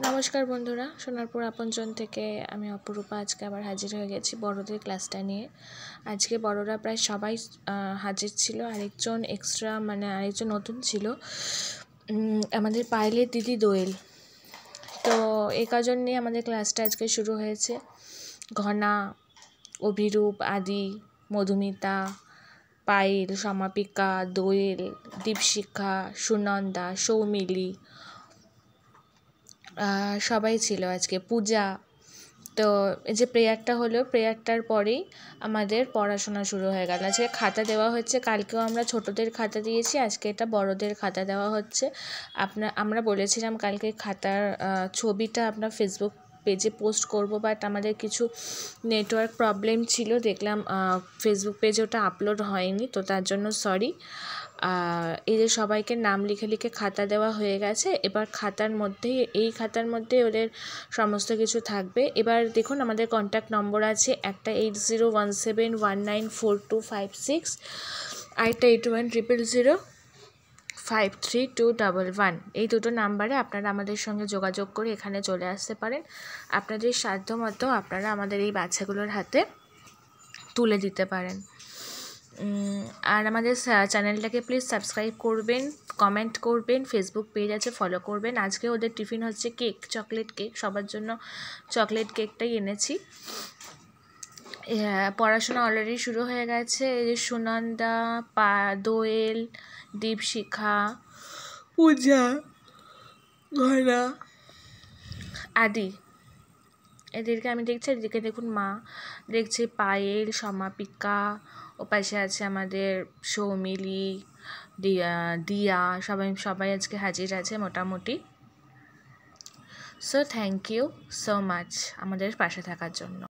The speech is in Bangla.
নমস্কার বন্ধুরা, সোনারপুর আপনজন থেকে আমি অপরূপা আজকে আবার হাজির হয়ে গেছি বড়দের ক্লাসটা নিয়ে। আজকে বড়রা প্রায় সবাই হাজির ছিল, আরেকজন এক্সট্রা আরেকজন নতুন ছিল, আমাদের পায়েলের দিদি দোয়েল। তো এই কজন নিয়ে আমাদের ক্লাসটা আজকে শুরু হয়েছে। ঘনা, অভিরূপ, আদি, মধুমিতা, পায়েল, সমাপিকা, দোয়েল, দীপশিখা, সুনন্দা, সৌমিলি সবাই ছিল আজকে, পূজা। তো এই যে প্রেয়ারটা হলো, প্রেয়ারটার পরেই আমাদের পড়াশোনা শুরু হয়ে গেল। আজকে খাতা দেওয়া হচ্ছে, কালকেও আমরা ছোটদের খাতা দিয়েছি, আজকে এটা বড়দের খাতা দেওয়া হচ্ছে। আমরা বলেছিলাম কালকে খাতার ছবিটা আপনার ফেসবুক পেজে পোস্ট করব, বাট আমাদের কিছু নেটওয়ার্ক প্রবলেম ছিল, দেখলাম ফেসবুক পেজে ওটা আপলোড হয়নি, তো তার জন্য সরি। এই যে সবাইকে নাম লিখে লিখে খাতা দেওয়া হয়ে গেছে। এবার এই খাতার মধ্যেই ওদের সমস্ত কিছু থাকবে। এবার দেখুন আমাদের কন্ট্যাক্ট নম্বর আছে, একটা 8017194256, আরেকটা 8100053211। এই দুটো নাম্বারে আপনারা আমাদের সঙ্গে যোগাযোগ করে এখানে চলে আসতে পারেন। আপনাদের সাধ্য মতো আপনারা আমাদের এই বাচ্চাগুলোর হাতে তুলে দিতে পারেন। আর আমাদের চ্যানেলটাকে প্লিজ সাবস্ক্রাইব করবেন, কমেন্ট করবেন, ফেসবুক পেজ আছে ফলো করবেন। আজকে ওদের টিফিন হচ্ছে কেক, চকলেট কেক, সবার জন্য চকলেট কেকটাই এনেছি। পড়াশোনা অলরেডি শুরু হয়ে গেছে। এই যে সুনন্দা, দোয়েল, দীপশিখা, পূজা, ঘনা, আদি, এদেরকে আমি দেখছি। এদিকে দেখুন মা দেখছি পায়েল, সমাপিকা, ও পাশে আছে আমাদের সৌমিলি, দিয়া, সবাই আজকে হাজির আছে মোটামুটি। So thank you so much আমাদের পাশে থাকার জন্য।